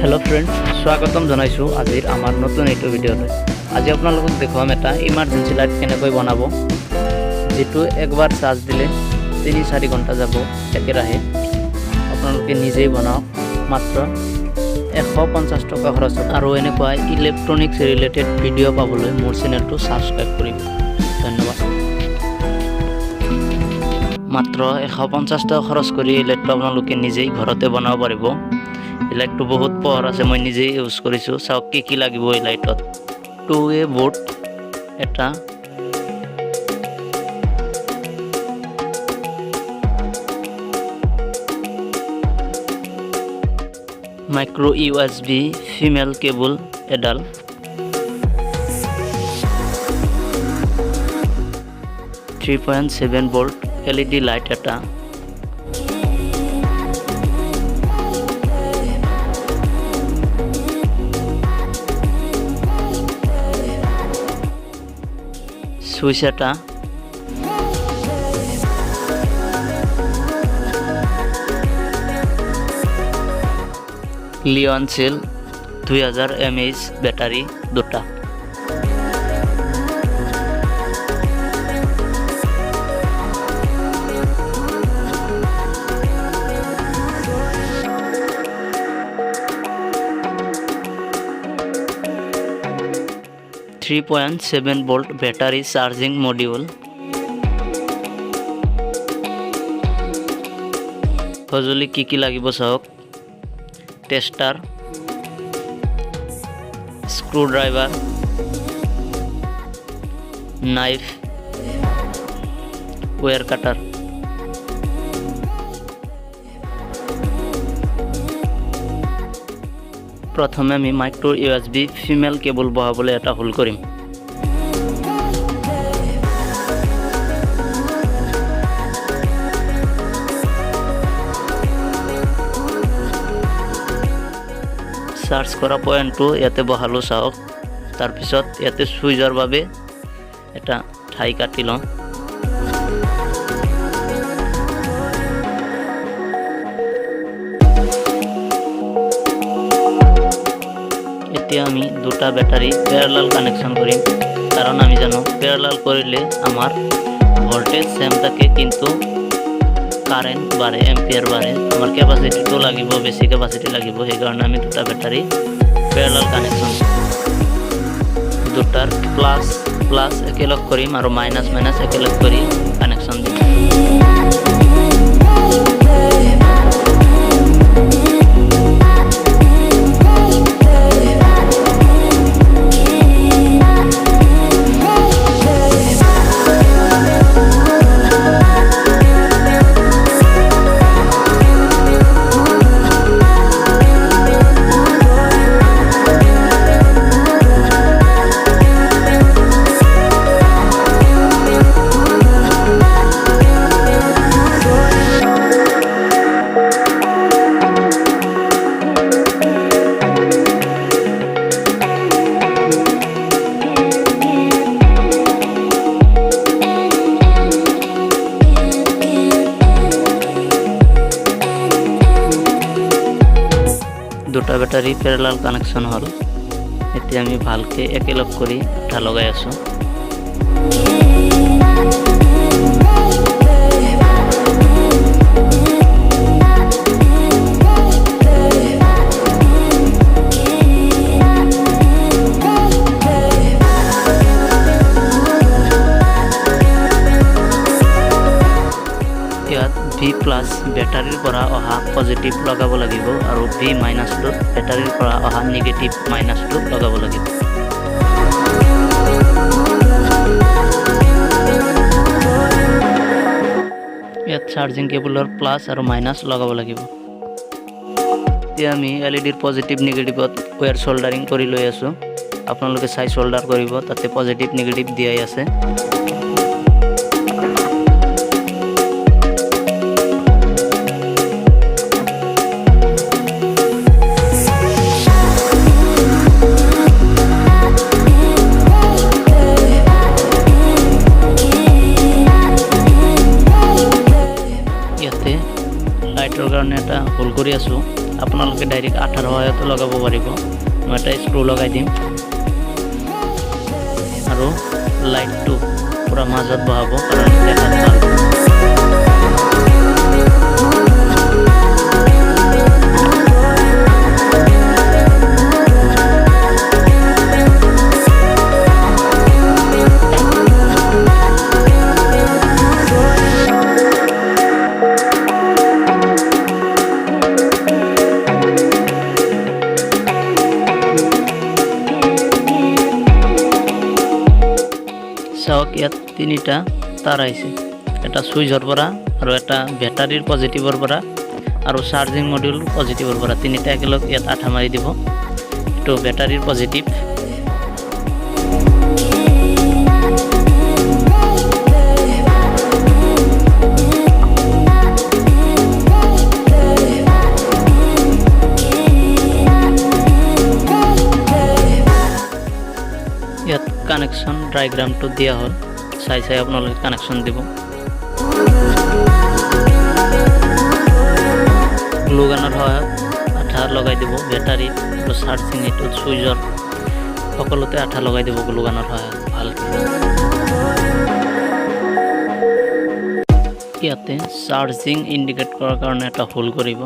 Hello friends स्वागतम जनाइছো আজিৰ আমাৰ নতুন এইটো ভিডিঅ'লৈ আজি আপোনালোকক দেখুৱাম এটা ইমাৰ্জেন্সি লাইট কেনেকৈ বনাব যেটো একবাৰ চাৰ্জ দিলে 3-4 ঘণ্টা যাব একেৰাহে আপোনালোকে নিজেই বনাওক মাত্ৰ 150 টকা খৰচ আৰু এনেকুৱা ইলেক্ট্ৰনিক্স ৰিলেটেড ভিডিঅ' পাবলৈ মোৰ চেনেলটো সাবস্ক্ৰাইব কৰিব ধন্যবাদ মাত্ৰ 150 টকা খৰচ কৰি লাইটটো আপোনালোকে নিজেই ঘৰতে বনাব পাৰিব লাইটটো বহুত পাৱাৰ আছে মই নিজে ইউজ কৰিছো চাওক কি লাগিব এই লাইটত 2A বোর্ড এটা মাইক্রো USB ফিমেল কেবল এডাল 3.7 ভোল্ট LED লাইট এটা সুইচ এটা লিওন সেল 2000 mAh ব্যাটারি দুটা .7 volt battery charging module সজুলি কি লাগিব চাওক tester screwdriver knife wire cutter প্ৰথমে আমি মাইক্ৰো USB ফিমেল কেবল বহাবলৈ এটা হোল কৰিম চাৰ্জ কৰা পয়েন্টটো ইয়াতে বহালো চাওক তাৰ পিছত ইয়াতে সুইচৰ বাবে এটা ঠাই কাটি লওঁ এতিয়া আমি দুটা ব্যাটারি প্যারালাল কানেকশন করিম কারণ আমি জানো প্যারালাল করিলে আমার ভোল্টেজ সেম থাকে কিন্তু কারেন্ট বাড়ে এম্পিয়ার বাড়ে আমার ক্যাপাসিটি তো লাগিব বেশি ক্যাপাসিটি লাগিব এই কারণে আমি দুটা ব্যাটারি প্যারালাল কানেকশন দুটার প্লাস প্লাস একেলগ করিম আর মাইনাস মাইনাস একেলগ করি কানেকশন দিম দুটা ব্যাটারি প্যারালাল কানেকশন হল এতে আমি ভালকে একেলগ কৰি আঠা লগাই আছো V+ ব্যাটাৰিৰ পৰা অহা পজিটিভ লগাব লাগিব আৰু V- টো ব্যাটাৰিৰ পৰা অহা নেগেটিভ মাইনাসটো লগাব লাগিব ইয়াত চাৰ্জিং কেবলৰ প্লাস আৰু মাইনাস লগাব লাগিব এতিয়া আমি এলইডিৰ পজিটিভ নেগেটিভত ওয়্যাৰ সোল্ডাৰিং কৰি লৈ আছো আপোনালোকে চাই সোল্ডাৰ কৰিব তাতে পজিটিভ নেগেটিভ দিয়াই আছে লাইটৰ কাৰণে এটা হোল কৰি আছো আপোনালোকে ডাইৰেক্ট আঠাৰ সহায়তো লগাব পাৰিব। মই এটা স্ক্ৰু লগাই দিম আৰু লাইটটো পুৰা মাজত বহাব কাৰণ দেখাত ভাল। চাওক ইয়াত তিনিটা তাৰ আহিছে, এটা সুইচৰ পৰা আৰু এটা বেটাৰীৰ পজিটিভৰ পৰা আৰু চাৰ্জিং মডিউল পজিটিভৰ পৰা, তিনিটা একেলগ ইয়াত আঠা মাৰি দিব। এইটো বেটাৰীৰ পজিটিভ। ইয়াত কানেকশ্যন ডায়াগ্ৰামটো দিয়া হ'ল, চাই আপোনালোকে কানেকশ্যন দিব। গ্লু গানৰ সহায়ত আঠা লগাই দিব বেটাৰীত আৰু চাৰ্জিং এইটোত চুইচৰ সকলোতে আঠা লগাই দিব গ্লু গানৰ সহায়ত ভালকৈ। ইয়াতে চাৰ্জিং ইণ্ডিকেট কৰাৰ কাৰণে এটা হোল কৰিব।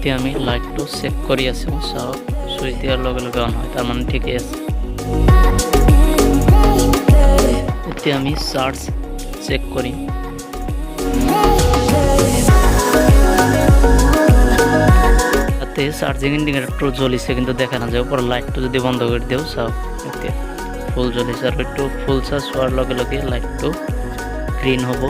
এতিয়া আমি লাইটটো চেক কৰি আছোঁ, চাওক চুইচ দিয়াৰ লগে লগে অন হয়, তাৰমানে ঠিকেই আছে। এতিয়া আমি চাৰ্জ চেক কৰিম। তাতে চাৰ্জিং ইণ্ডিকেটৰটো জ্বলিছে কিন্তু দেখা নাযায়, ওপৰৰ লাইটটো যদি বন্ধ কৰি দিওঁ, চাওক এতিয়া ফুল জ্বলিছে আৰু এইটো ফুল চাৰ্জ হোৱাৰ লগে লগে লাইটটো গ্ৰীণ হ'ব।